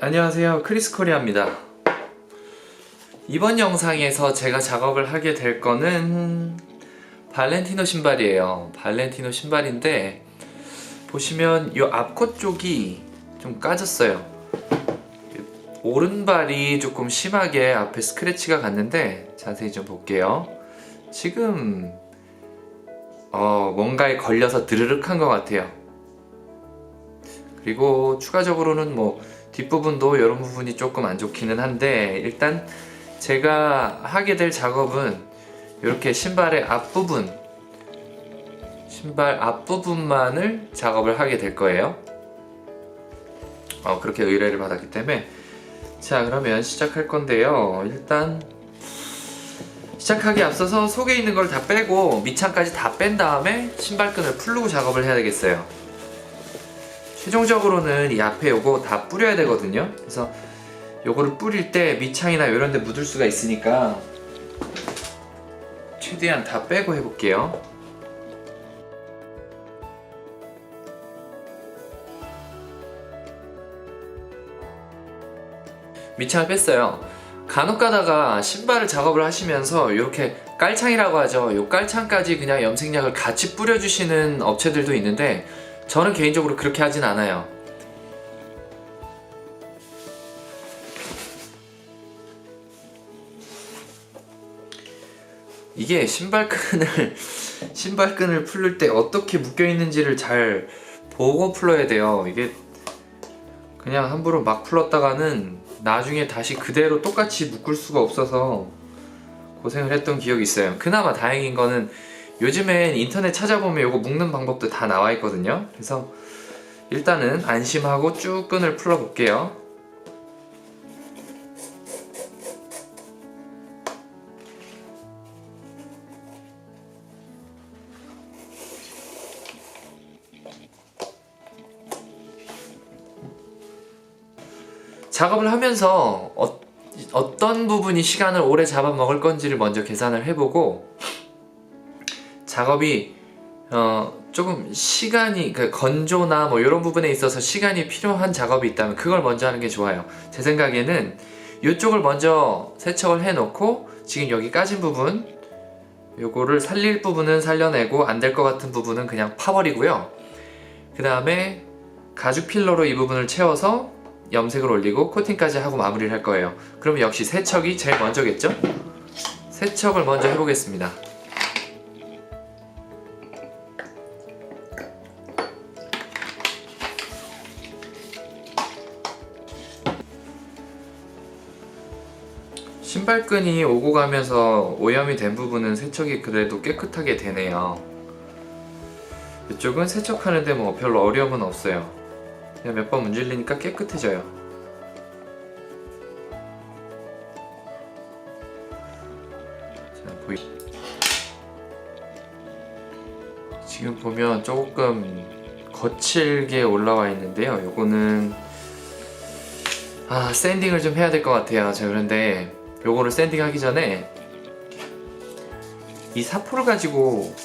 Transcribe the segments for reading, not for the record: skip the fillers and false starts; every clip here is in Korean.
안녕하세요, 크리스코리아입니다. 이번 영상에서 제가 작업을 하게 될 거는 발렌티노 신발이에요. 발렌티노 신발인데 보시면 이 앞코 쪽이 좀 까졌어요. 오른발이 조금 심하게 앞에 스크래치가 갔는데 자세히 좀 볼게요. 지금 뭔가에 걸려서 드르륵한 것 같아요. 그리고 추가적으로는 뒷부분도 이런 부분이 조금 안 좋기는 한데, 일단 제가 하게 될 작업은 이렇게 신발 앞부분만을 작업을 하게 될 거예요. 그렇게 의뢰를 받았기 때문에. 자, 그러면 시작할 건데요. 일단 시작하기 앞서서 속에 있는 걸 다 빼고 밑창까지 다 뺀 다음에 신발끈을 풀르고 작업을 해야 되겠어요. 최종적으로는 이 앞에 요거 다 뿌려야 되거든요. 그래서 요거를 뿌릴 때 밑창이나 이런 데 묻을 수가 있으니까 최대한 다 빼고 해볼게요. 밑창을 뺐어요. 간혹 가다가 신발을 작업을 하시면서 이렇게 깔창이라고 하죠. 요 깔창까지 그냥 염색약을 같이 뿌려주시는 업체들도 있는데, 저는 개인적으로 그렇게 하진 않아요. 이게 신발끈을 풀릴 때 어떻게 묶여 있는지를 잘 보고 풀어야 돼요. 이게 그냥 함부로 막 풀었다가는 나중에 다시 그대로 똑같이 묶을 수가 없어서 고생을 했던 기억이 있어요. 그나마 다행인 거는 요즘엔 인터넷 찾아보면 이거 묶는 방법도 다 나와 있거든요. 그래서 일단은 안심하고 쭉 끈을 풀어 볼게요. 작업을 하면서 어떤 부분이 시간을 오래 잡아먹을 건지를 먼저 계산을 해보고, 작업이 조금 시간이, 건조나 이런 부분에 있어서 시간이 필요한 작업이 있다면 그걸 먼저 하는 게 좋아요. 제 생각에는 이쪽을 먼저 세척을 해놓고, 지금 여기 까진 부분, 요거를 살릴 부분은 살려내고 안 될 것 같은 부분은 그냥 파버리고요. 그 다음에 가죽 필러로 이 부분을 채워서 염색을 올리고 코팅까지 하고 마무리를 할 거예요. 그러면 역시 세척이 제일 먼저겠죠? 세척을 먼저 해보겠습니다. 신발끈이 오고 가면서 오염이 된 부분은 세척이 그래도 깨끗하게 되네요. 이쪽은 세척하는데 별로 어려움은 없어요. 그냥 몇 번 문질리니까 깨끗해져요. 자, 지금 보면 조금 거칠게 올라와 있는데요. 요거는 샌딩을 좀 해야 될 것 같아요. 자, 그런데 요거를 샌딩하기 전에 이 사포를 가지고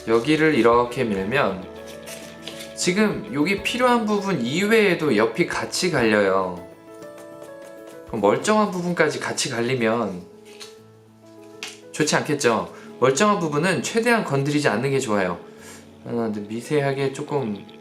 여기를 이렇게 밀면 지금 여기 필요한 부분 이외에도 옆이 같이 갈려요. 그럼 멀쩡한 부분까지 같이 갈리면 좋지 않겠죠? 멀쩡한 부분은 최대한 건드리지 않는 게 좋아요. 근데 미세하게 조금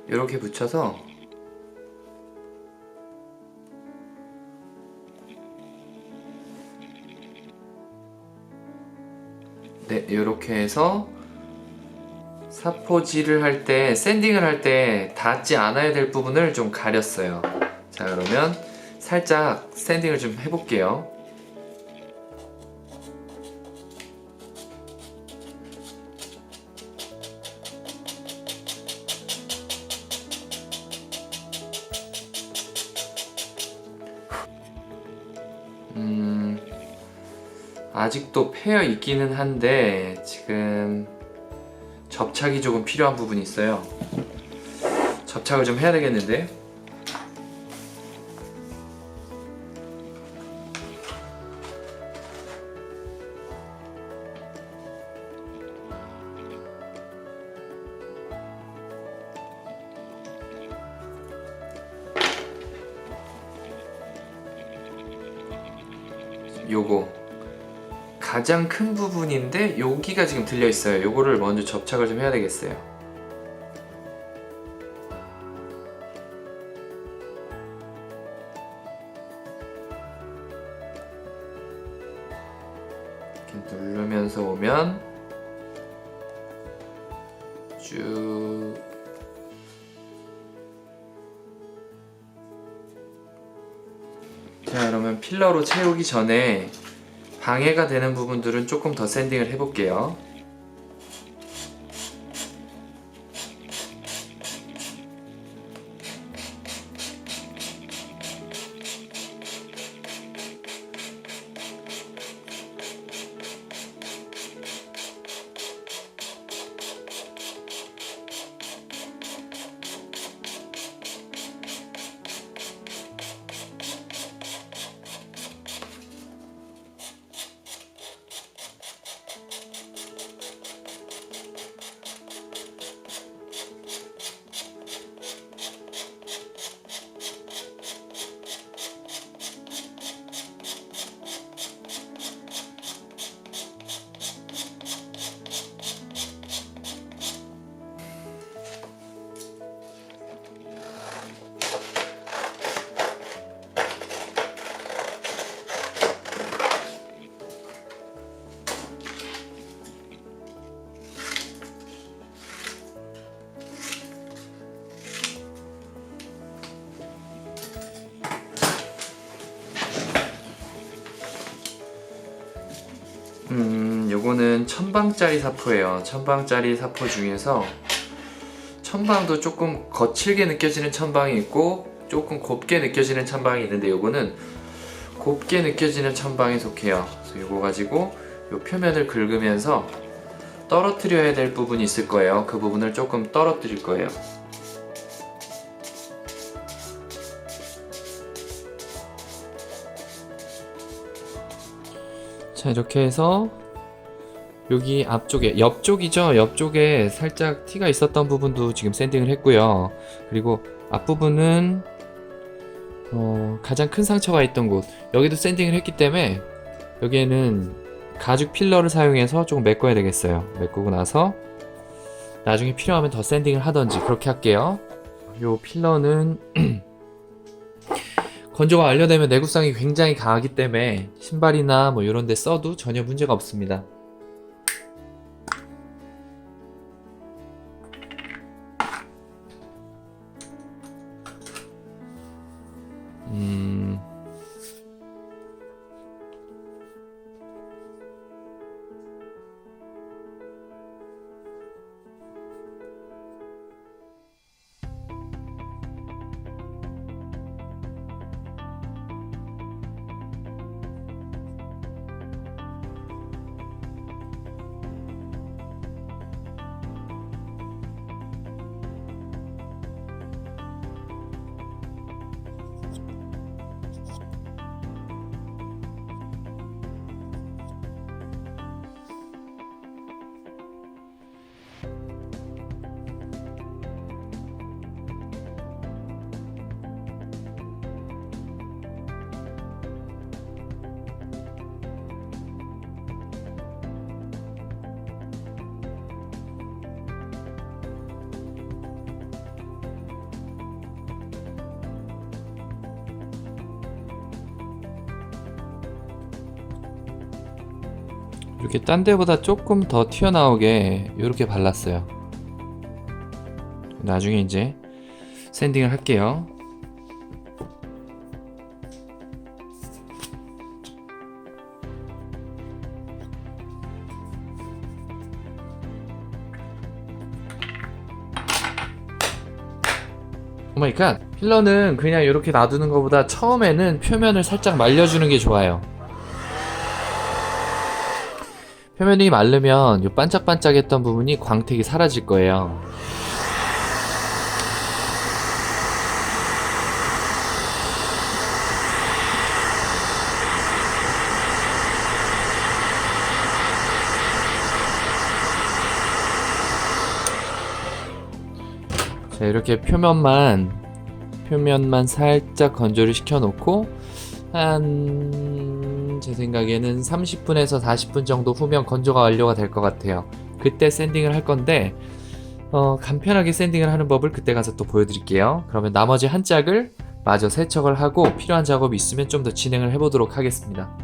이렇게 붙여서 이렇게 해서 사포질을 할 때, 샌딩을 할 때 닿지 않아야 될 부분을 좀 가렸어요. 자, 그러면 살짝 샌딩을 좀 해볼게요. 아직도 패여 있기는 한데 지금 접착이 조금 필요한 부분이 있어요. 접착을 좀 해야 되겠는데. 요거 가장 큰 부분인데 여기가 지금 들려 있어요. 요거를 먼저 접착을 좀 해야 되겠어요. 이렇게 누르면서 오면 쭉 자, 그러면 필러로 채우기 전에 방해가 되는 부분들은 조금 더 샌딩을 해볼게요. 요거는 1000방짜리 사포예요. 1000방짜리 사포 중에서 천방도 조금 거칠게 느껴지는 천방이 있고 조금 곱게 느껴지는 천방이 있는데 요거는 곱게 느껴지는 천방에 속해요. 그래서 요거 가지고 요 표면을 긁으면서 떨어뜨려야 될 부분이 있을 거예요. 그 부분을 조금 떨어뜨릴 거예요. 자, 이렇게 해서 여기 앞쪽에, 옆쪽이죠? 옆쪽에 살짝 티가 있었던 부분도 지금 샌딩을 했고요. 그리고 앞부분은 가장 큰 상처가 있던 곳, 여기도 샌딩을 했기 때문에 여기에는 가죽 필러를 사용해서 조금 메꿔야 되겠어요. 메꾸고 나서 나중에 필요하면 더 샌딩을 하던지 그렇게 할게요. 요 필러는 건조가 완료되면 내구성이 굉장히 강하기 때문에 신발이나 뭐 이런 데 써도 전혀 문제가 없습니다. 이렇게 딴 데보다 조금 더 튀어나오게 이렇게 발랐어요. 나중에 이제 샌딩을 할게요. 오마이갓, 필러는 그냥 이렇게 놔두는 것보다 처음에는 표면을 살짝 말려주는 게 좋아요. 표면이 마르면 이 반짝반짝했던 부분이 광택이 사라질 거예요. 자, 이렇게 표면만 살짝 건조를 시켜 놓고 제 생각에는 30분에서 40분 정도 후면 건조가 완료가 될 것 같아요. 그때 샌딩을 할 건데 간편하게 샌딩을 하는 법을 그때 가서 또 보여드릴게요. 그러면 나머지 한 짝을 마저 세척을 하고 필요한 작업이 있으면 좀 더 진행을 해보도록 하겠습니다.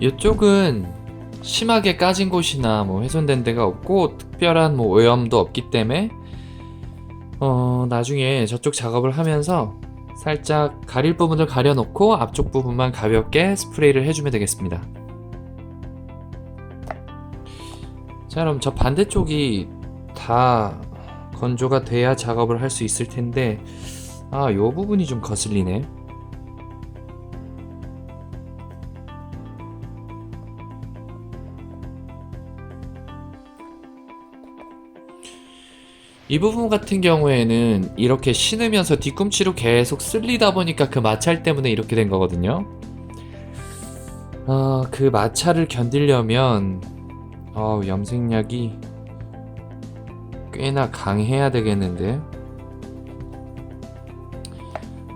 이쪽은 심하게 까진 곳이나 뭐 훼손된 데가 없고 특별한 뭐 오염도 없기 때문에 나중에 저쪽 작업을 하면서 살짝 가릴 부분을 가려놓고 앞쪽 부분만 가볍게 스프레이를 해주면 되겠습니다. 자, 그럼 저 반대쪽이 다 건조가 돼야 작업을 할 수 있을 텐데 아, 요 부분이 좀 거슬리네. 이 부분 같은 경우에는 이렇게 신으면서 뒤꿈치로 계속 쓸리다 보니까 그 마찰 때문에 이렇게 된 거거든요. 그 마찰을 견디려면 염색약이 꽤나 강해야 되겠는데,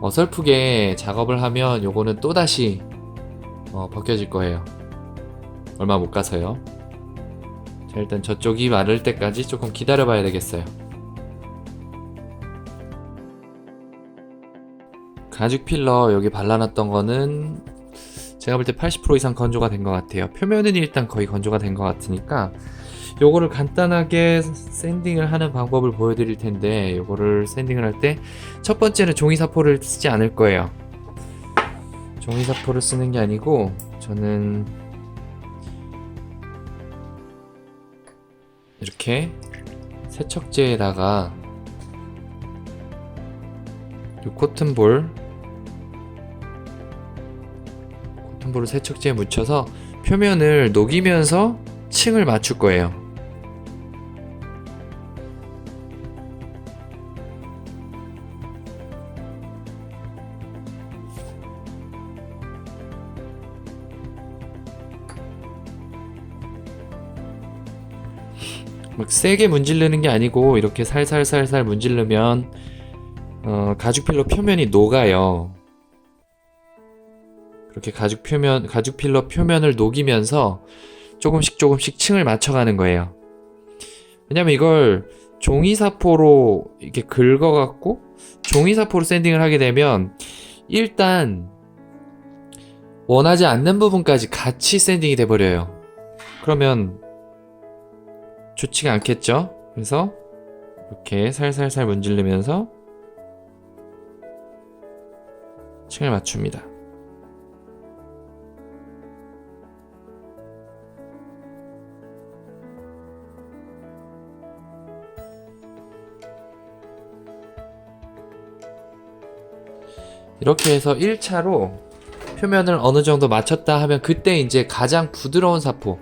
어설프게 작업을 하면 요거는 또다시 벗겨질 거예요. 얼마 못 가서요. 자, 일단 저쪽이 마를 때까지 조금 기다려 봐야 되겠어요. 가죽 필러 여기 발라놨던 거는 제가 볼 때 80% 이상 건조가 된 것 같아요. 표면은 일단 거의 건조가 된 것 같으니까 요거를 간단하게 샌딩을 하는 방법을 보여드릴 텐데, 요거를 샌딩을 할 때 첫 번째는 종이사포를 쓰지 않을 거예요. 종이사포를 쓰는 게 아니고 저는 이렇게 세척제에다가 요 코튼볼을 세척제에 묻혀서 표면을 녹이면서 층을 맞출 거예요. 막 세게 문지르는 게 아니고 이렇게 살살살살 문지르면 가죽 필러 표면이 녹아요. 그렇게 가죽 필러 표면을 녹이면서 조금씩 층을 맞춰가는 거예요. 왜냐면 이걸 종이사포로 이렇게 긁어갖고 종이사포로 샌딩을 하게 되면 일단 원하지 않는 부분까지 같이 샌딩이 돼버려요. 그러면 좋지가 않겠죠? 그래서 이렇게 살살살 문지르면서 층을 맞춥니다. 이렇게 해서 1차로 표면을 어느 정도 맞췄다 하면 그때 이제 가장 부드러운 사포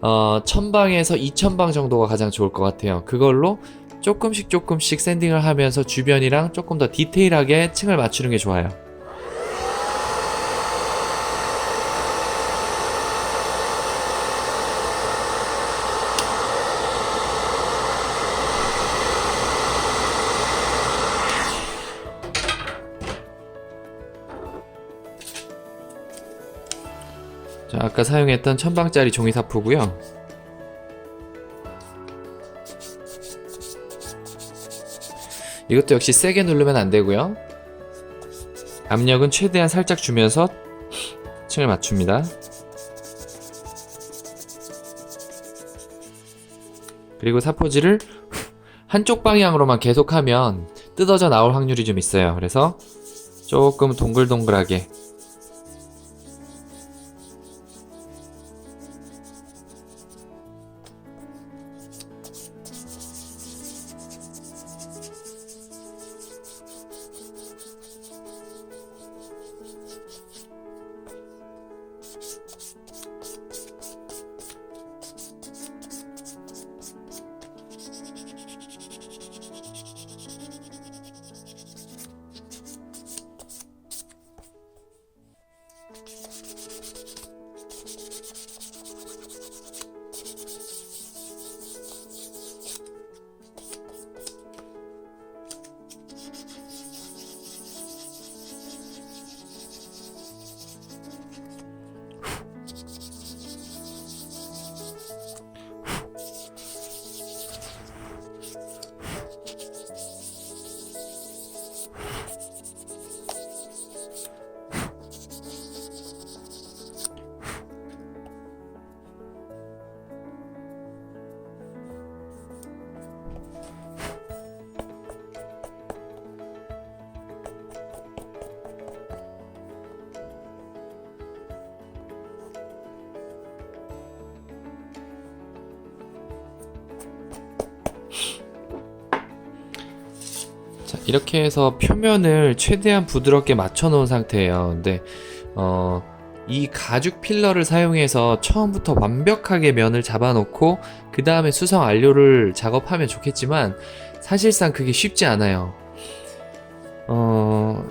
1000방에서 2000방 정도가 가장 좋을 것 같아요. 그걸로 조금씩 샌딩을 하면서 주변이랑 조금 더 디테일하게 층을 맞추는 게 좋아요. 자, 아까 사용했던 1000방짜리 종이사포고요. 이것도 역시 세게 누르면 안 되고요. 압력은 최대한 살짝 주면서 층을 맞춥니다. 그리고 사포질을 한쪽 방향으로만 계속하면 뜯어져 나올 확률이 좀 있어요. 그래서 조금 동글동글하게 자, 이렇게 해서 표면을 최대한 부드럽게 맞춰 놓은 상태예요. 근데 이 가죽 필러를 사용해서 처음부터 완벽하게 면을 잡아 놓고 그 다음에 수성 안료를 작업하면 좋겠지만 사실상 그게 쉽지 않아요.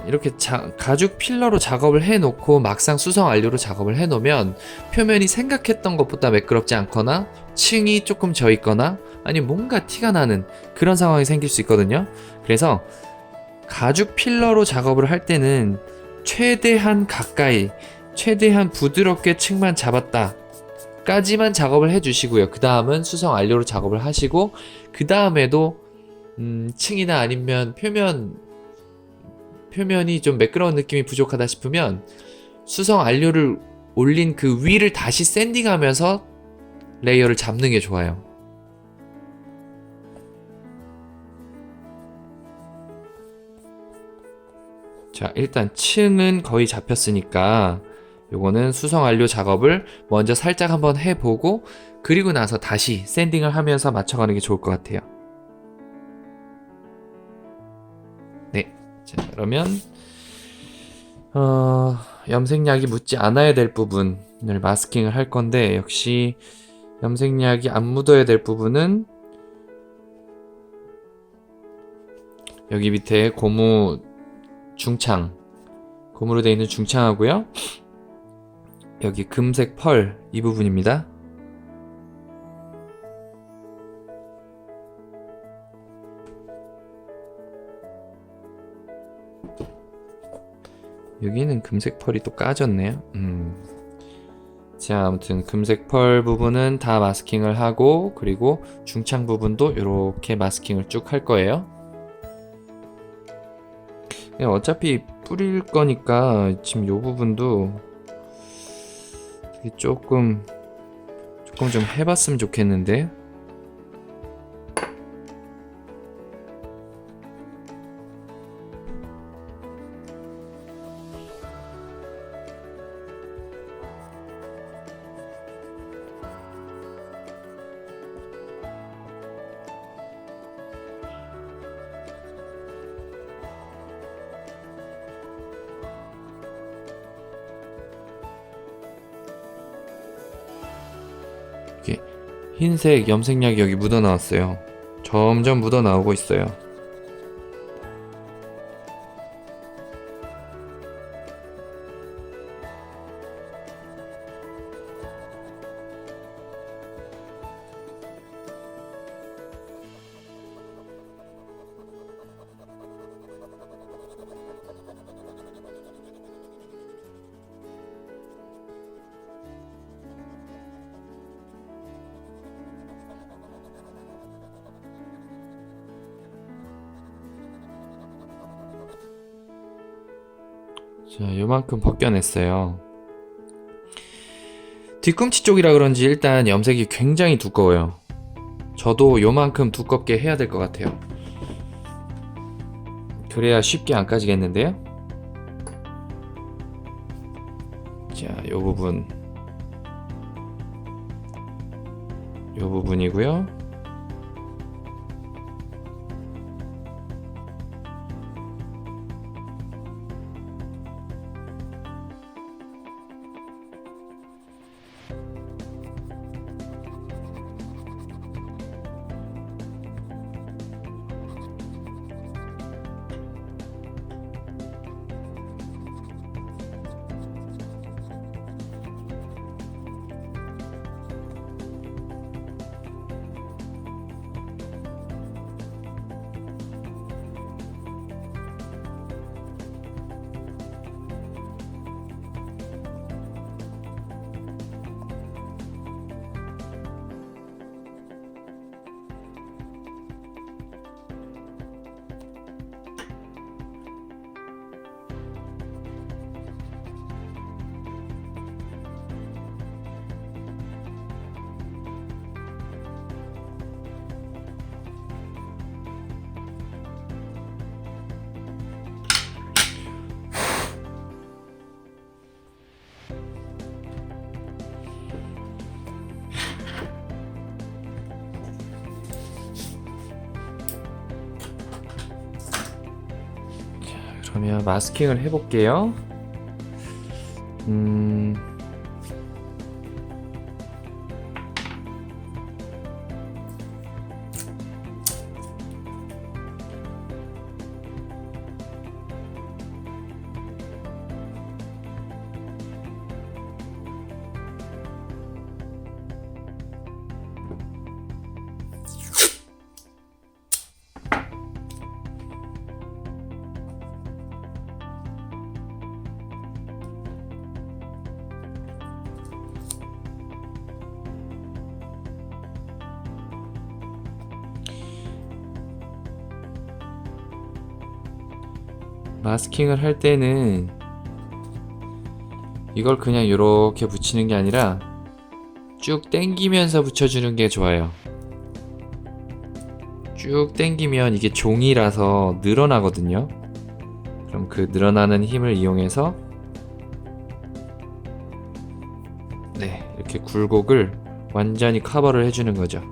이렇게 가죽 필러로 작업을 해 놓고 막상 수성 안료로 작업을 해 놓으면 표면이 생각했던 것보다 매끄럽지 않거나 층이 조금 져 있거나 아니면 뭔가 티가 나는 그런 상황이 생길 수 있거든요. 그래서 가죽 필러로 작업을 할 때는 최대한 가까이, 최대한 부드럽게 층만 잡았다 까지만 작업을 해 주시고요. 그 다음은 수성 안료로 작업을 하시고 그 다음에도 층이나 아니면 표면이 좀 매끄러운 느낌이 부족하다 싶으면 수성 안료를 올린 그 위를 다시 샌딩하면서 레이어를 잡는 게 좋아요. 자, 일단 층은 거의 잡혔으니까 요거는 수성 안료 작업을 먼저 살짝 한번 해보고 그리고 나서 다시 샌딩을 하면서 맞춰가는 게 좋을 것 같아요. 네, 자 그러면 염색약이 묻지 않아야 될 부분을 마스킹을 할 건데 역시 염색약이 안 묻어야 될 부분은 여기 밑에 고무 중창, 고무로 되어 있는 중창하고요. 여기 금색 펄 이 부분입니다. 여기는 금색 펄이 또 까졌네요. 자, 아무튼 금색 펄 부분은 다 마스킹을 하고 그리고 중창 부분도 이렇게 마스킹을 쭉 할 거예요. 어차피 뿌릴 거니까 지금 이 부분도 조금 좀 해봤으면 좋겠는데. 흰색 염색약이 여기 묻어 나왔어요. 점점 묻어 나오고 있어요. 자, 요만큼 벗겨냈어요. 뒤꿈치 쪽이라 그런지 일단 염색이 굉장히 두꺼워요. 저도 요만큼 두껍게 해야 될 것 같아요. 그래야 쉽게 안 까지겠는데요? 자, 요 부분이고요. 그러면 마스킹을 해볼게요. 마스킹을 할 때는 이걸 그냥 이렇게 붙이는 게 아니라 쭉 당기면서 붙여주는 게 좋아요. 쭉 당기면 이게 종이라서 늘어나거든요. 그럼 그 늘어나는 힘을 이용해서 네, 이렇게 굴곡을 완전히 커버를 해주는 거죠.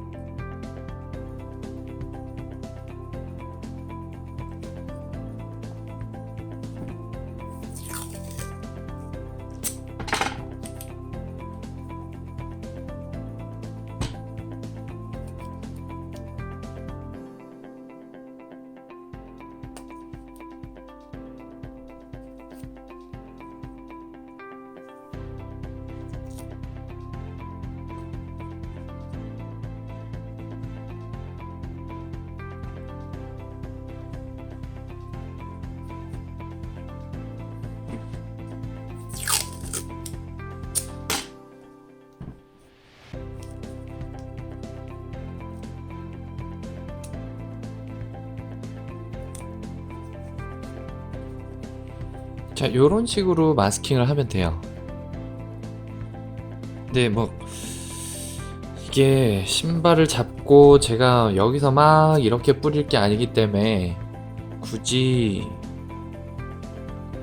자, 요런 식으로 마스킹을 하면 돼요. 근데 뭐 이게 신발을 잡고 제가 여기서 막 이렇게 뿌릴 게 아니기 때문에 굳이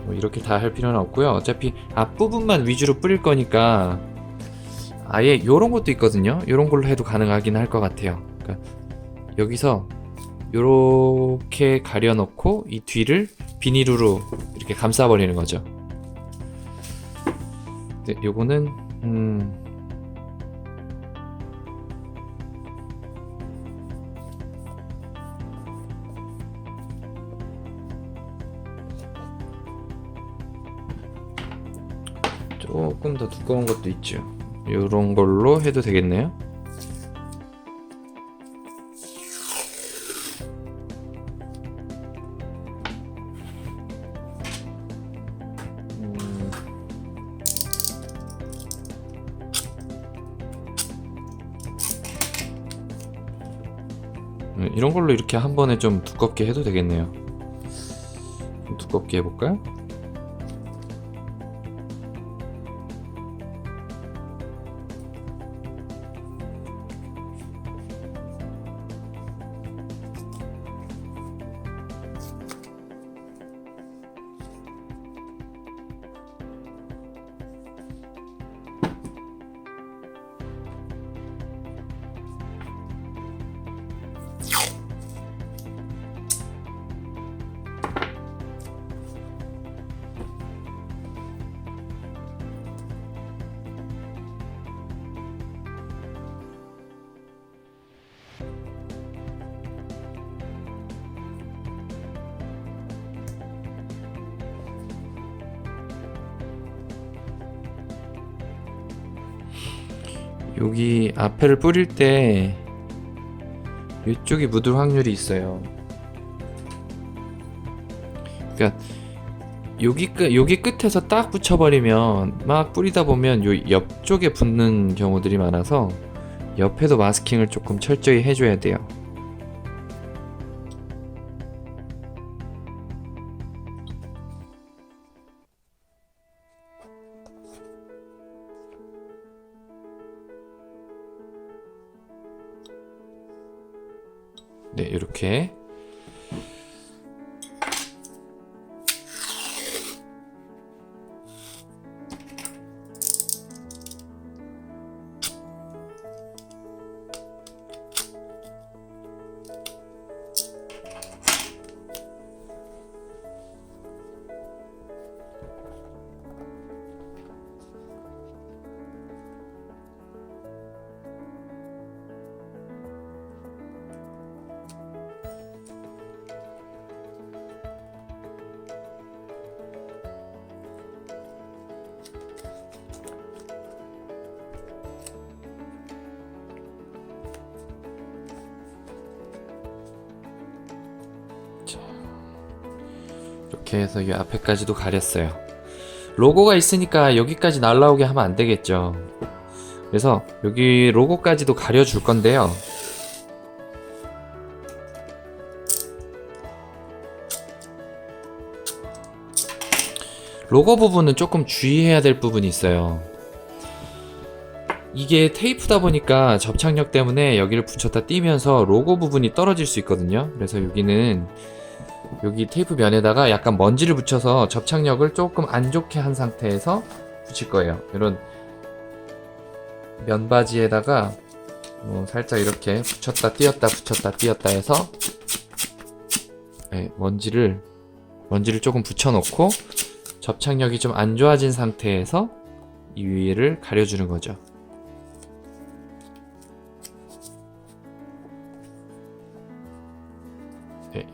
뭐 이렇게 다 할 필요는 없고요. 어차피 앞부분만 위주로 뿌릴 거니까 아예 요런 것도 있거든요. 요런 걸로 해도 가능하긴 할 것 같아요. 그러니까 여기서 요렇게 가려놓고 이 뒤를 비닐으로 이렇게 감싸버리는 거죠. 근데 요거는 조금 더 두꺼운 것도 있죠. 요런 걸로 해도 되겠네요. 이런 걸로 이렇게 한 번에 좀 두껍게 해도 되겠네요. 좀 두껍게 해볼까요? 여기 앞에를 뿌릴 때 이쪽이 묻을 확률이 있어요. 그러니까 여기 끝에서 딱 붙여버리면 막 뿌리다 보면 요 옆쪽에 붙는 경우들이 많아서 옆에도 마스킹을 조금 철저히 해줘야 돼요. 네, 이렇게 이렇게 해서 이 앞에까지도 가렸어요. 로고가 있으니까 여기까지 날라오게 하면 안 되겠죠. 그래서 여기 로고까지도 가려줄 건데요. 로고 부분은 조금 주의해야 될 부분이 있어요. 이게 테이프다 보니까 접착력 때문에 여기를 붙였다 띄면서 로고 부분이 떨어질 수 있거든요. 그래서 여기는 여기 테이프 면에다가 약간 먼지를 붙여서 접착력을 조금 안 좋게 한 상태에서 붙일 거예요. 이런 면바지에다가 살짝 이렇게 붙였다 띄었다 붙였다 띄었다 해서 먼지를 조금 붙여놓고 접착력이 좀 안 좋아진 상태에서 이 위를 가려주는 거죠.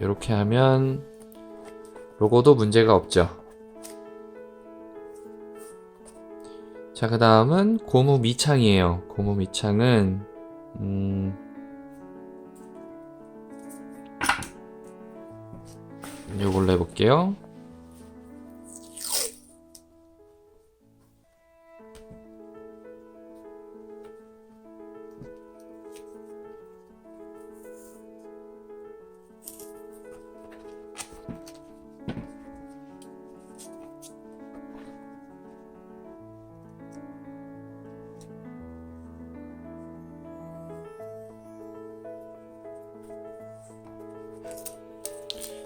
이렇게 하면 로고도 문제가 없죠. 자, 그 다음은 고무 밑창이에요. 고무 밑창은 요걸로 해볼게요.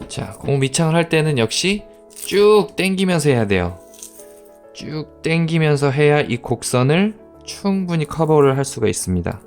자, 고무 밑창을 할 때는 역시 쭉 당기면서 해야 돼요. 쭉 당기면서 해야 이 곡선을 충분히 커버를 할 수가 있습니다.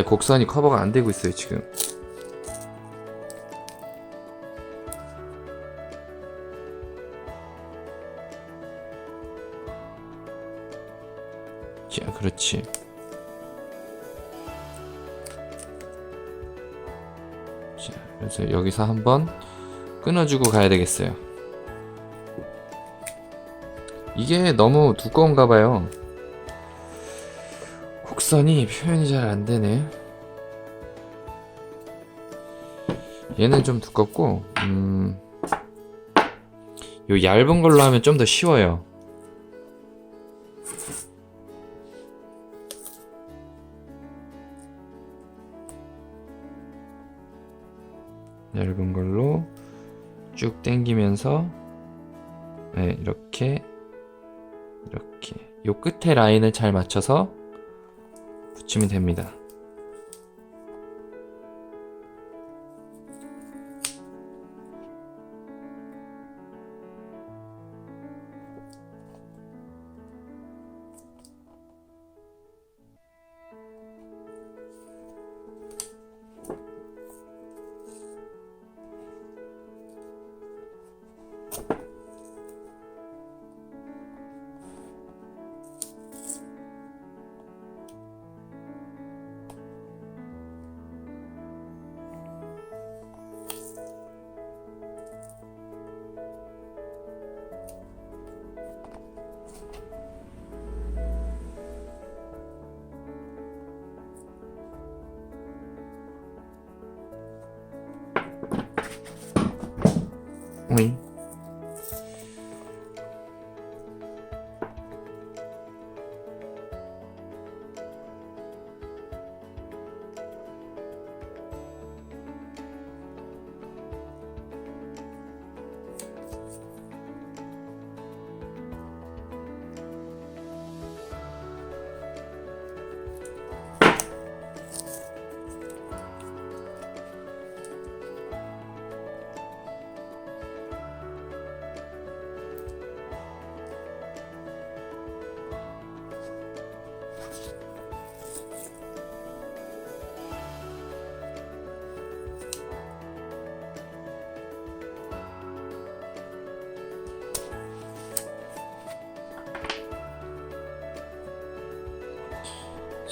곡선이 커버가 안 되고 있어요, 지금. 자, 그렇지. 자, 그래서 여기서 한번 끊어주고 가야 되겠어요. 이게 너무 두꺼운가 봐요. 곡선이 표현이 잘 안 되네. 얘는 좀 두껍고, 요 얇은 걸로 하면 좀 더 쉬워요. 얇은 걸로 쭉 당기면서, 이렇게 요 끝에 라인을 잘 맞춰서 붙이면 됩니다.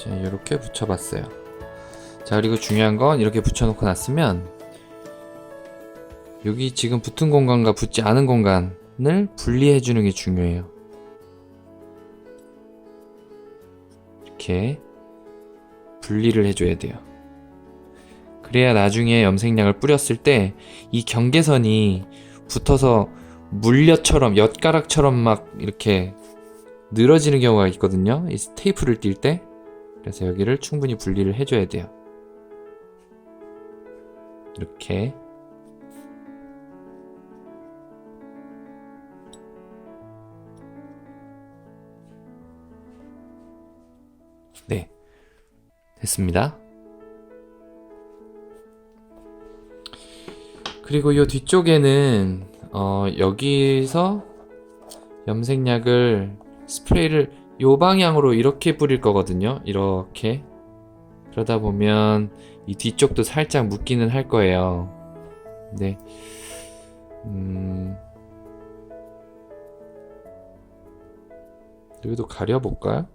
자, 이렇게 붙여봤어요. 자, 그리고 중요한 건 이렇게 붙여놓고 났으면 여기 지금 붙은 공간과 붙지 않은 공간을 분리해주는 게 중요해요. 이렇게 분리를 해줘야 돼요. 그래야 나중에 염색약을 뿌렸을 때 이 경계선이 붙어서 물엿처럼, 엿가락처럼 막 이렇게 늘어지는 경우가 있거든요. 이 테이프를 띌 때. 그래서 여기를 충분히 분리를 해줘야 돼요. 이렇게. 네, 됐습니다. 그리고 이 뒤쪽에는 여기서 염색약을 스프레이를 요 방향으로 이렇게 뿌릴 거거든요. 이렇게. 그러다 보면 이 뒤쪽도 살짝 묻기는 할 거예요. 네. 여기도 가려볼까요?